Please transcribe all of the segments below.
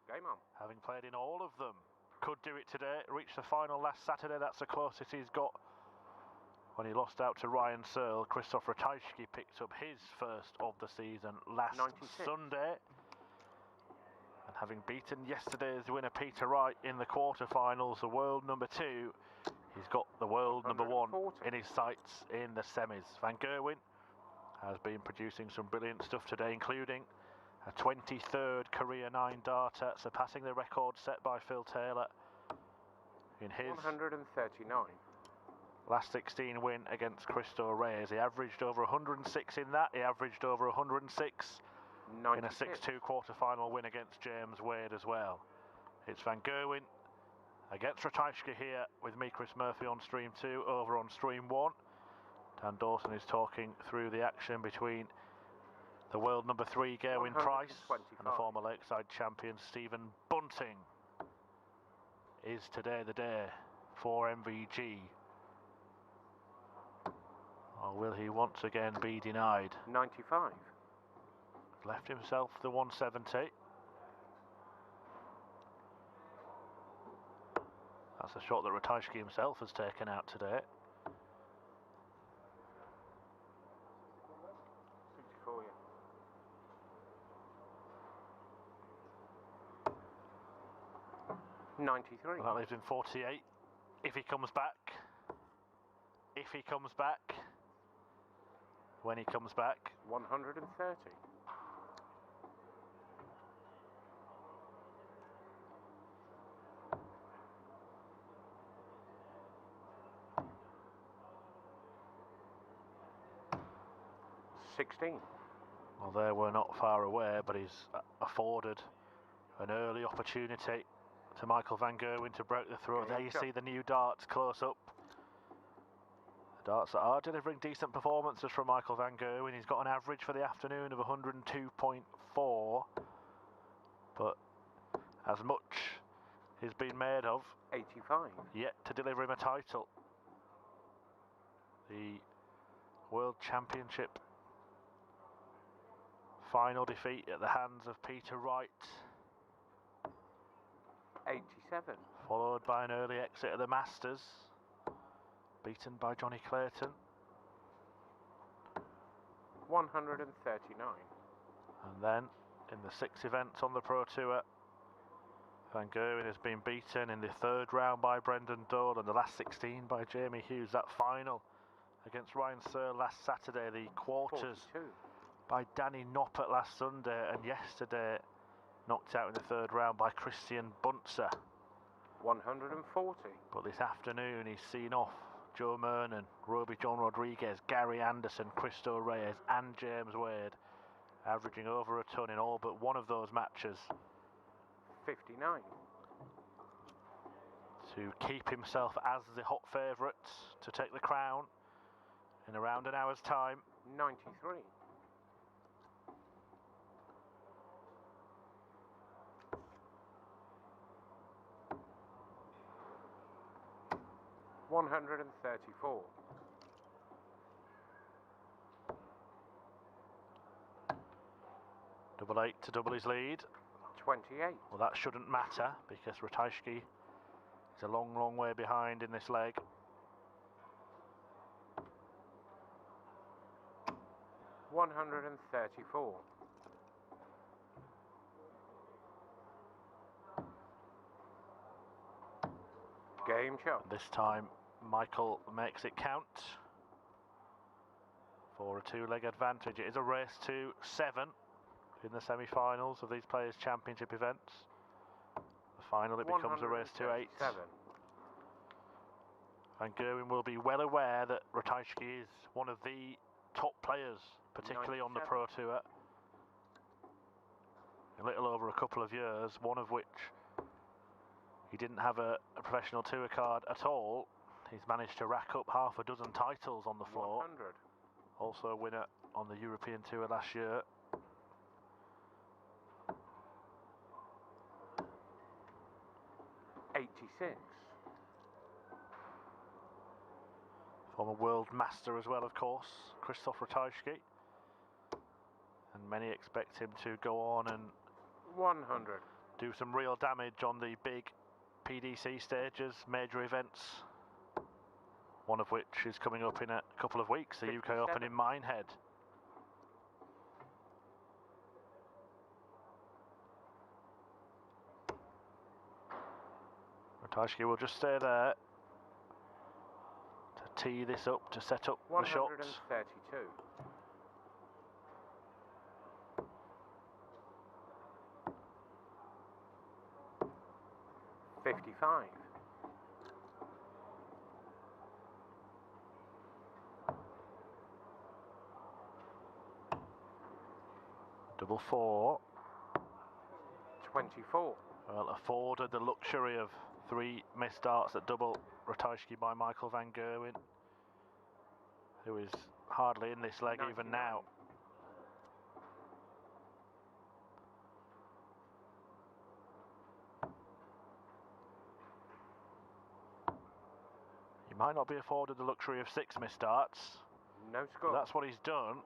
Game on. Having played in all of them. Could do it today. Reached the final last Saturday. That's the closest he's got. When he lost out to Ryan Searle, Krzystof Ratajski picked up his first of the season last 96. Sunday. And having beaten yesterday's winner Peter Wright in the quarterfinals, the world number 2, he's got the world number 1 in his sights in the semis. Van Gerwen has been producing some brilliant stuff today, including a 23rd career 9 darter, surpassing the record set by Phil Taylor in his 139. last 16 win against Krzystof Ratajski. He averaged over 106 in that. He averaged over 106 in a 6-2 quarter-final win against James Wade as well. It's Van Gerwen against Ratajski here with me, Chris Murphy, on stream 2, over on stream 1. Dan Dawson is talking through the action between the world number 3 Gerwen Price and the former Lakeside champion Stephen Bunting. Is today the day for MVG? Or will he once again be denied? 95. Left himself the 170. That's a shot that Ratajski himself has taken out today. 54, yeah. '93. Well, that leaves him 48. If he comes back. If he comes back. When he comes back. 130. '16. Well, there we're not far away, but he's afforded an early opportunity to Michael Van Gerwen to break the throw. There you see the new darts close up. The darts that are delivering decent performances from Michael Van Gerwen. He's got an average for the afternoon of 102.4, but as much is being made of, 85. yet to deliver him a title. The World Championship final defeat at the hands of Peter Wright. 87. Followed by an early exit at the Masters, beaten by Johnny Clayton. 139. And then, in the 6 events on the Pro Tour, Van Gerwen has been beaten in the 3rd round by Brendan Dole and the last 16 by Jamie Hughes. That final against Ryan Searle last Saturday, the quarters 42. by Danny Noppert last Sunday, and yesterday knocked out in the 3rd round by Christian Bunzer. 140. But this afternoon he's seen off Joe Mernon, Roby John Rodriguez, Gary Anderson, Krzystof Ratajski and James Wade, averaging over a ton in all but one of those matches. 59. To keep himself as the hot favourite to take the crown in around an hour's time. 93. $134. Double 8 to double his lead. 28. Well, that shouldn't matter because Ratajski is a long, long way behind in this leg. $134. Game shot. This time Michael makes it count for a 2-leg advantage. It is a race to 7 in the semi-finals of these Players' Championship events. The final, it becomes a race to 8. And Gerwen will be well aware that Ratajski is one of the top players, particularly 97. On the Pro Tour. A little over a couple of years, one of which he didn't have a professional tour card at all. He's managed to rack up half a dozen titles on the floor. 100. Also a winner on the European Tour last year. $86. Former world master as well, of course, Krzystof Ratajski. And many expect him to go on and 100. do some real damage on the big PDC stages, major events. One of which is coming up in a couple of weeks, the 57. UK Open in Minehead. Ratajski will just stay there to tee this up, to set up the shots. 132. $55. Double four. 24. Well, afforded the luxury of 3 missed darts at double. Ratajski by Michael van Gerwen, who is hardly in this leg 99. even now. He might not be afforded the luxury of 6 missed darts. No score. That's what he's done.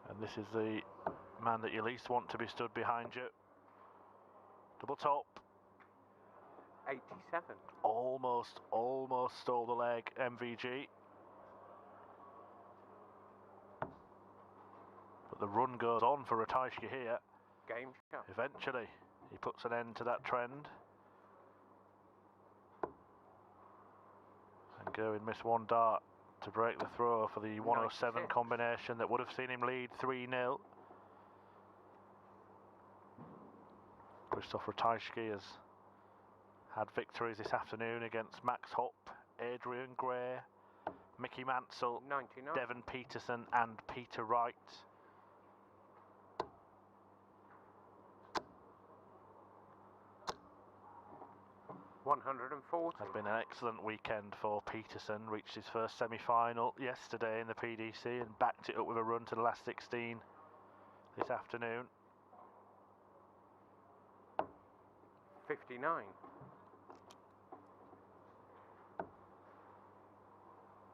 And this is the man that you least want to be stood behind you. Double top. 87. Almost stole the leg, MVG. But the run goes on for Ratajski here. Game shot. Eventually, he puts an end to that trend. And Gerwen missed 1 dart to break the throw for the 107 96. combination that would have seen him lead 3-0. Krzystof Ratajski has had victories this afternoon against Max Hopp, Adrian Gray, Mickey Mansell, 99. Devon Peterson and Peter Wright. $140. Has been an excellent weekend for Peterson. Reached his first semi-final yesterday in the PDC and backed it up with a run to the last 16 this afternoon. 59.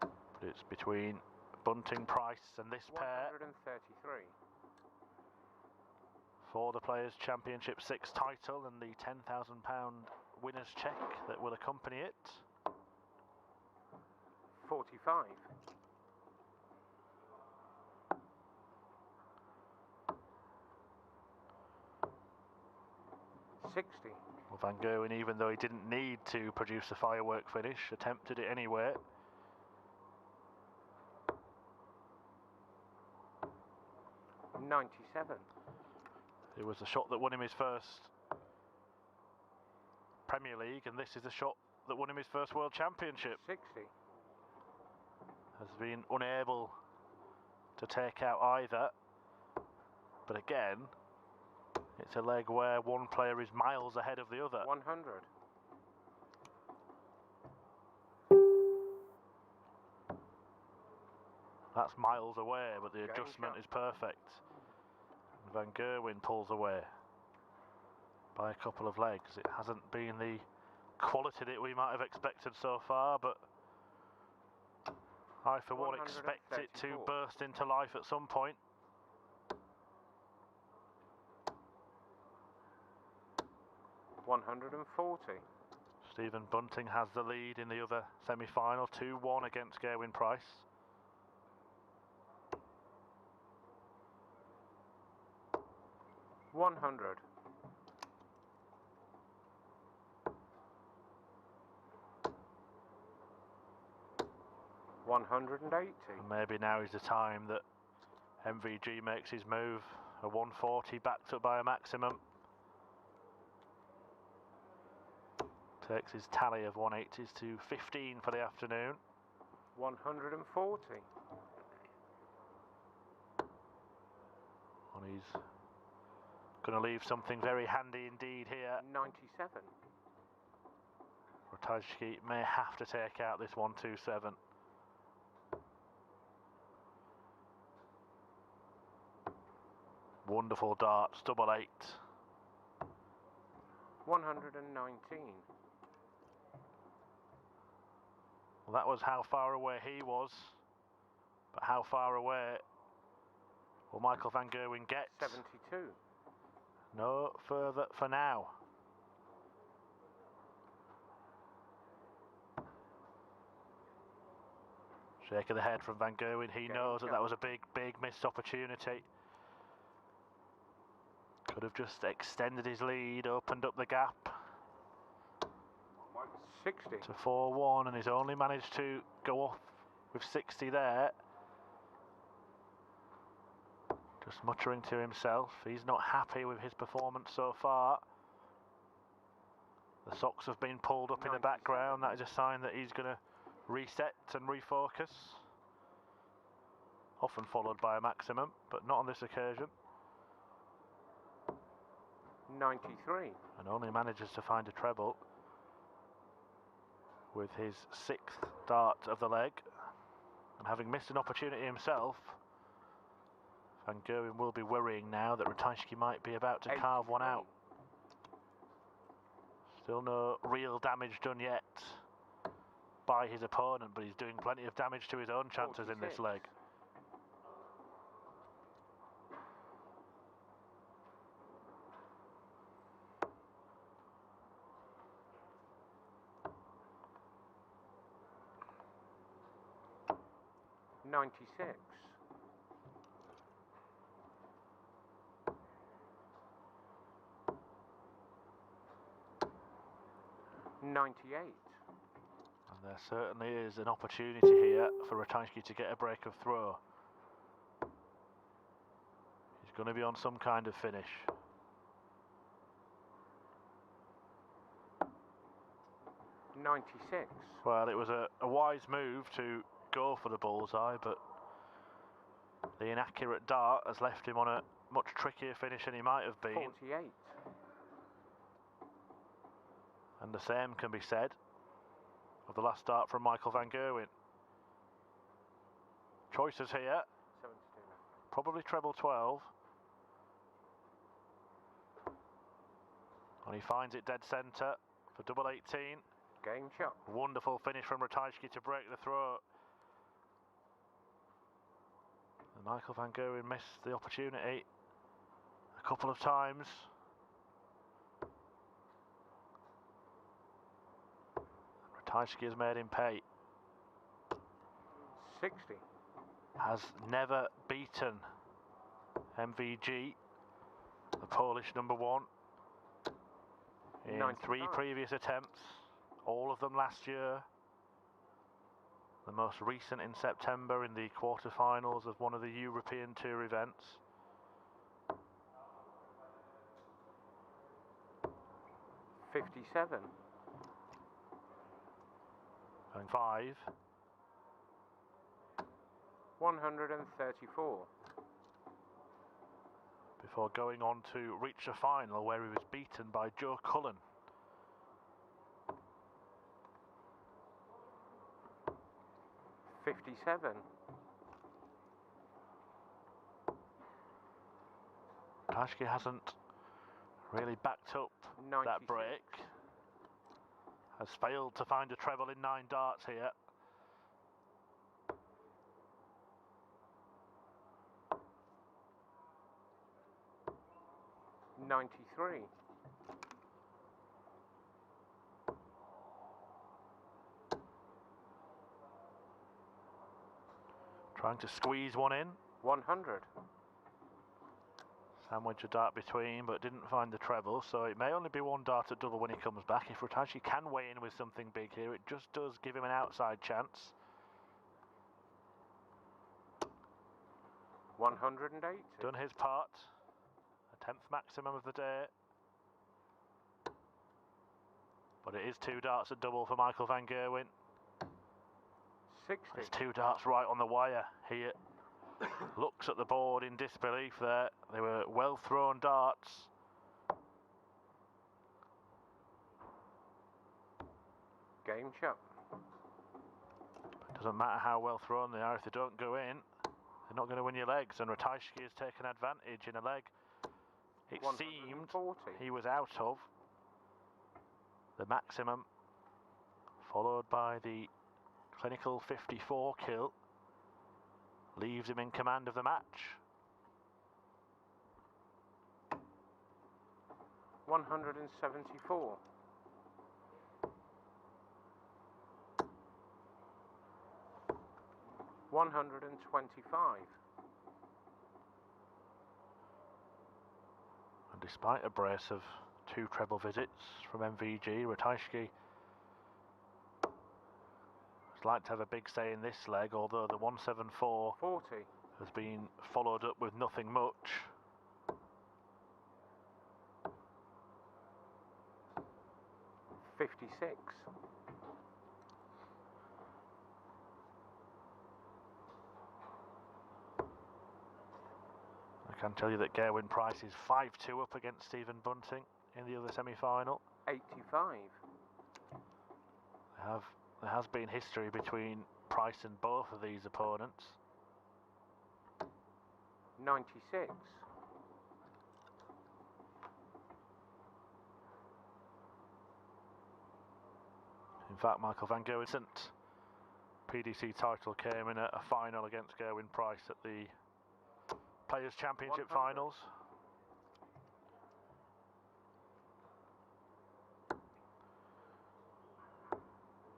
But it's between Bunting, Price and this pair 133. for the Players' Championship 6 title and the £10,000 winner's cheque that will accompany it. 45. $60. Well, Van Gerwen, even though he didn't need to produce a firework finish, attempted it anyway. $97. It was the shot that won him his first Premier League, and this is the shot that won him his first World Championship. 60. Has been unable to take out either. But again, it's a leg where one player is miles ahead of the other. 100. That's miles away, but the Game adjustment shot. is perfect. And Van Gerwen pulls away by a couple of legs. It hasn't been the quality that we might have expected so far, but I for one expect it to 134. burst into life at some point. $140. Stephen Bunting has the lead in the other semi-final, 2-1 against Gerwen Price. $100. $180. And maybe now is the time that MVG makes his move. A 140 backed up by a maximum. Takes his tally of 180s to 15 for the afternoon. 140. And he's going to leave something very handy indeed here. 97. Ratajski may have to take out this 127. Wonderful darts, double 8. 119. Well, that was how far away he was, but how far away Will Michael van Gerwen get? 72. No further for now. Shake of the head from Van Gerwen. He knows that was a big missed opportunity. Could have just extended his lead, opened up the gap 60 to 4-1, and he's only managed to go off with 60 there. Just muttering to himself. He's not happy with his performance so far. The socks have been pulled up in the background. That is a sign that he's going to reset and refocus. Often followed by a maximum, but not on this occasion. 93. And only manages to find a treble with his 6th dart of the leg. And having missed an opportunity himself, Van Gerwen will be worrying now that Ratajski might be about to carve one out. Still no real damage done yet by his opponent, but he's doing plenty of damage to his own chances 46. in this leg. $96. 98. And there certainly is an opportunity here for Ratajski to get a break of throw. He's going to be on some kind of finish. $96. Well, it was a wise move to go for the bullseye, but the inaccurate dart has left him on a much trickier finish than he might have been. 48. And the same can be said of the last dart from Michael van Gerwen. Choices here. 72. Probably treble 12. And he finds it dead centre for double 18. Game shot. Wonderful finish from Ratajski to break the throw. And Michael van Gerwen missed the opportunity a couple of times. Ratajski has made him pay. 60. Has never beaten MVG, the Polish number 1, in 99. 3 previous attempts, all of them last year. The most recent in September in the quarterfinals of one of the European Tour events. $57. And 5. 134. Before going on to reach a final where he was beaten by Joe Cullen. $57. Ratajski hasn't really backed up 96. that break. Has failed to find a treble in 9 darts here. $93. Trying to squeeze one in. 100. Sandwich a dart between, but didn't find the treble, so it may only be 1 dart at double when he comes back. If Ratajski can weigh in with something big here, it just does give him an outside chance. 180. Done his part. A 10th maximum of the day. But it is 2 darts at double for Michael van Gerwen. 60. There's 2 darts right on the wire. He looks at the board in disbelief there. They were well thrown darts. Game shot. It doesn't matter how well thrown they are, if they don't go in, they're not going to win your legs. And Ratajski has taken advantage in a leg it seemed 140. he was out of. The maximum, followed by the clinical 54 kill, leaves him in command of the match. 174. 125. And despite a brace of 2 treble visits from MVG, Ratajski would like to have a big say in this leg, although the 174 40. has been followed up with nothing much. 56. I can tell you that Gerwen Price is 5-2 up against Stephen Bunting in the other semi-final. 85. There has been history between Price and both of these opponents. 96. In fact, Michael van Gerwen's PDC title came in a final against Gerwen Price at the Players' Championship 100. finals.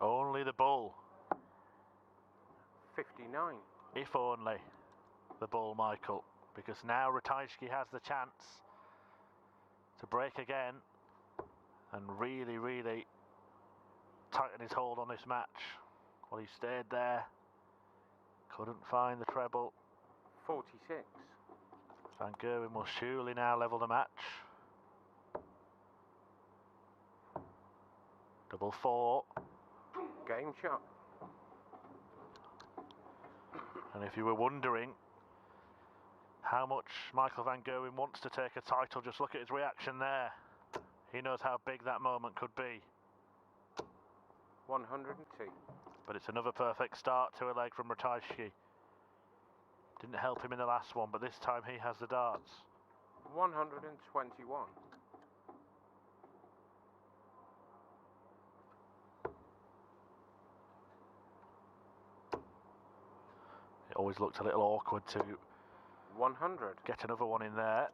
Only the bull. 59. If only the bull, Michael, because now Ratajski has the chance to break again and really, really tighten his hold on this match. Well, he stayed there, couldn't find the treble. 46. Van Gerwen will surely now level the match. Double 4. Game shot. And if you were wondering how much Michael van Gerwen wants to take a title, just look at his reaction there. He knows how big that moment could be. 102. But it's another perfect start to a leg from Ratajski. Didn't help him in the last one, but this time he has the darts. 121. It always looked a little awkward to 100. get another one in there.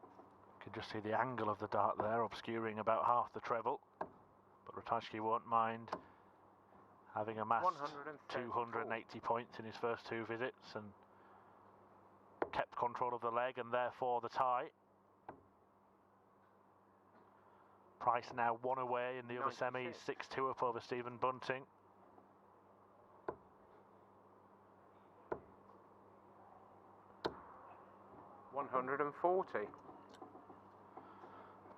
You can just see the angle of the dart there, obscuring about half the treble. But Ratajski won't mind having amassed 280 points in his first 2 visits and kept control of the leg and therefore the tie. Price now 1 away in the other semis, 6-2 up over Stephen Bunting. $140.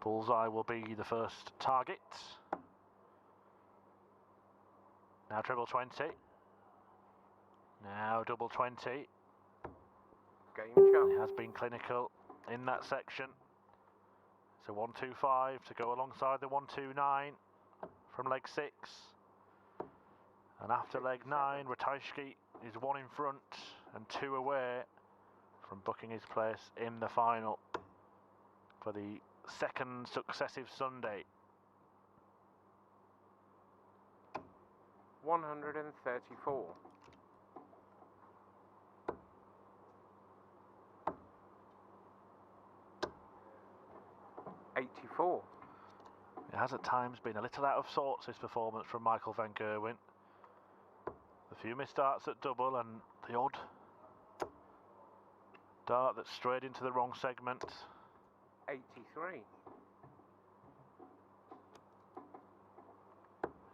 Bullseye will be the first target. Now treble 20. Now double 20. Game shot. He has been clinical in that section. So 125 to go alongside the 129 from leg 6. And after leg 9, Ratajski is 1 in front and 2 away from booking his place in the final for the second successive Sunday. 134. $84. It has at times been a little out of sorts, this performance from Michael van Gerwen. A few missed darts at double and the odd dart that strayed into the wrong segment. 83.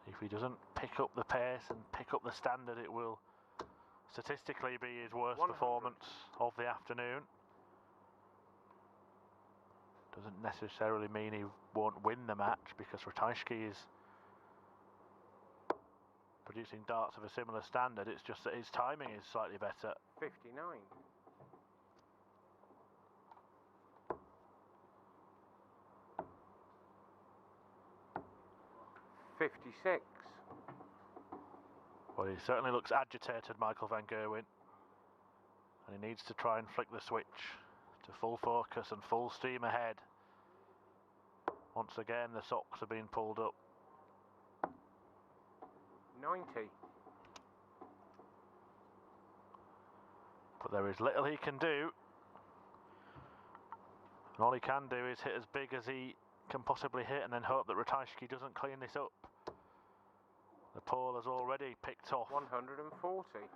If he doesn't pick up the pace and pick up the standard, it will statistically be his worst 100. performance of the afternoon. Doesn't necessarily mean he won't win the match, because Ratajski is producing darts of a similar standard. It's just that his timing is slightly better. 59. 56. Well, he certainly looks agitated, Michael van Gerwen. And he needs to try and flick the switch to full focus and full steam ahead. Once again, the socks are being pulled up. 90. But there is little he can do. And all he can do is hit as big as he can possibly hit and then hope that Ratajski doesn't clean this up. The pole has already picked off 140.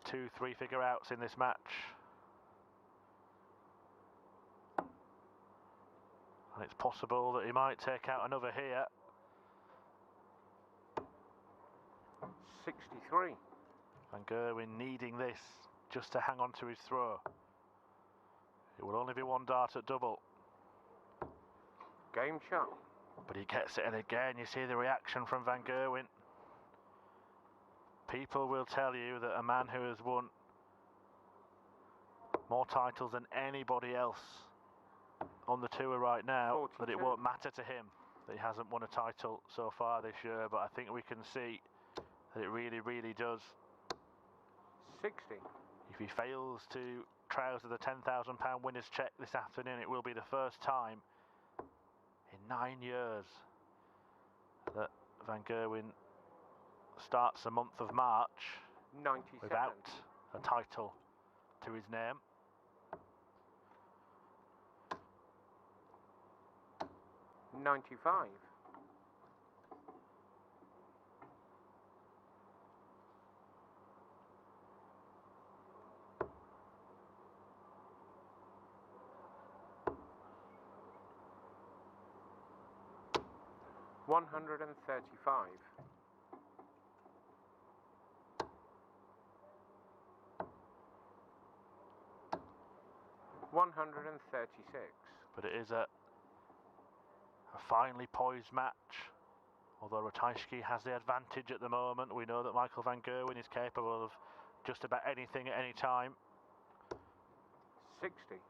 2 3-figure outs in this match. And it's possible that he might take out another here. 63. Van Gerwen needing this just to hang on to his throw. It will only be 1 dart at double. Game shot. But he gets it, and again you see the reaction from Van Gerwen. People will tell you that a man who has won more titles than anybody else on the tour right now, 42. that it won't matter to him that he hasn't won a title so far this year, but I think we can see that it really, really does. 60. If he fails to trouser the £10,000 winner's check this afternoon, it will be the first time in 9 years that Van Gerwen starts the month of March 97. without a title to his name. $95. $135. $136. But it is a finely poised match. Although Ratajski has the advantage at the moment, we know that Michael van Gerwen is capable of just about anything at any time. 60.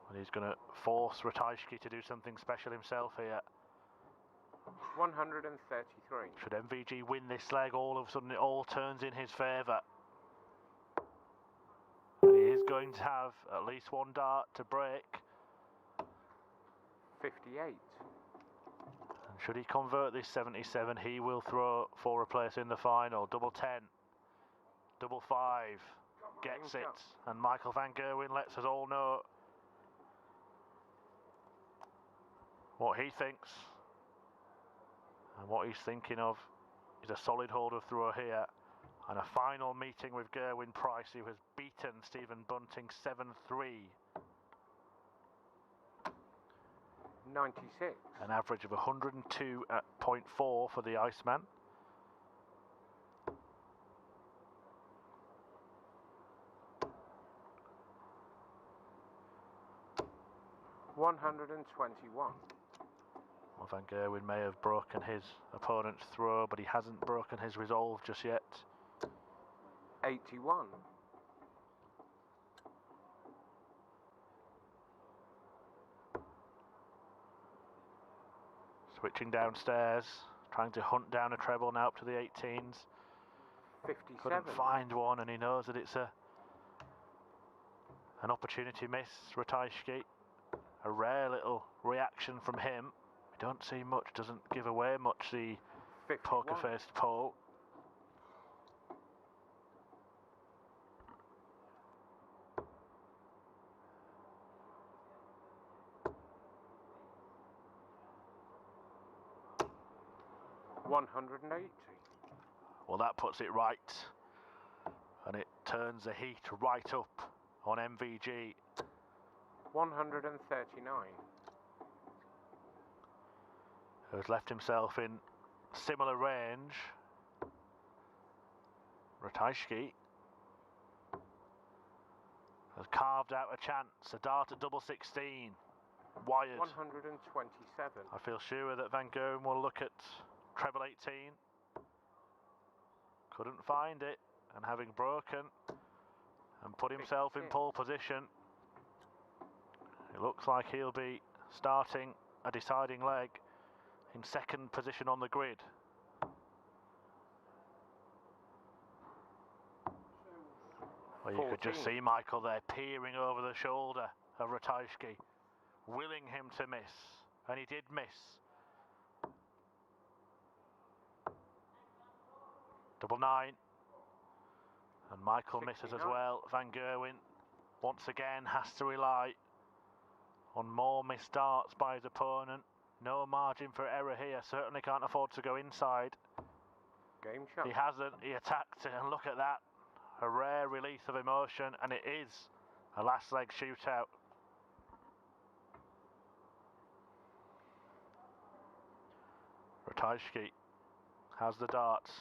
And he's going to force Ratajski to do something special himself here. 133. Should MVG win this leg, all of a sudden it all turns in his favour. And he is going to have at least 1 dart to break. 58. And should he convert this 77, he will throw for a place in the final. Double 10, double 5, gets it. And Michael van Gerwen lets us all know what he thinks. And what he's thinking of is a solid hold of throw here. And a final meeting with Gerwin Price, who has beaten Stephen Bunting 7-3. 96. An average of 102.4 for the Iceman. $121. Well, Van Gerwen may have broken his opponent's throw, but he hasn't broken his resolve just yet. 81. Switching downstairs, trying to hunt down a treble now up to the 18s. 57. Couldn't find one, and he knows that it's an opportunity miss. Ratajski, a rare little reaction from him. We don't see much, doesn't give away much, the 51. poker-faced pole. $180. Well, that puts it right, and it turns the heat right up on MVG. 139. Who has left himself in similar range. Ratajski has carved out a chance, a dart at double 16, wired. 127. I feel sure that Van Gerwen will look at treble 18. Couldn't find it, and having broken and put himself in pole position, it looks like he'll be starting a deciding leg in second position on the grid. Well, you could just see Michael there peering over the shoulder of Ratajski, willing him to miss, and he did miss. Double 9, and Michael 69. misses as well. Van Gerwen once again has to rely on more missed darts by his opponent. No margin for error here, certainly can't afford to go inside. Game shot. He hasn't, he attacked it, and look at that. A rare release of emotion, and it is a last leg shootout. Ratajski has the darts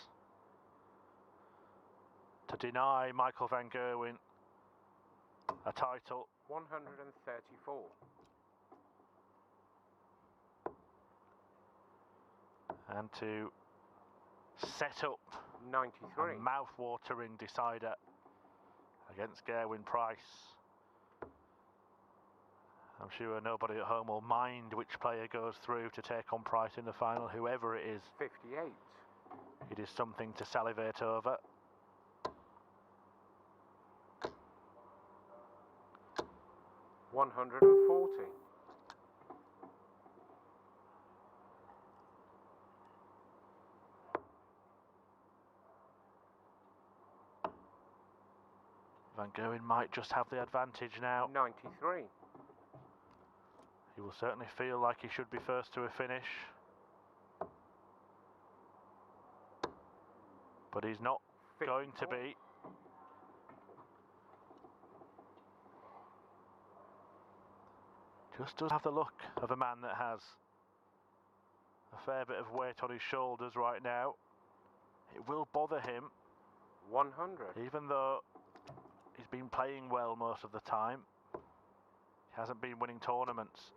to deny Michael van Gerwen a title. 134. And to set up 93. a mouth-watering decider against Gerwen Price. I'm sure nobody at home will mind which player goes through to take on Price in the final, whoever it is. 58. It is something to salivate over. $140. Van Gerwen might just have the advantage now. 93. He will certainly feel like he should be first to a finish. But he's not 54. going to be. Just does have the look of a man that has a fair bit of weight on his shoulders right now. It will bother him. 100. Even though he's been playing well most of the time. He hasn't been winning tournaments.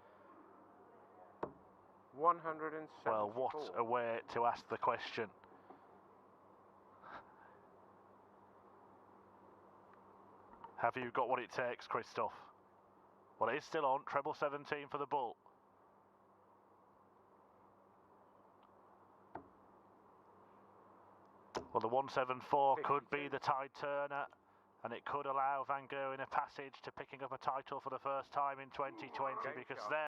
174. Well, what a way to ask the question. Have you got what it takes, Krzystof? Well, it is still on, treble 17 for the bull. Well, the 174 could be the tide turner, and it could allow Van Gerwen a passage to picking up a title for the first time in 2020, because there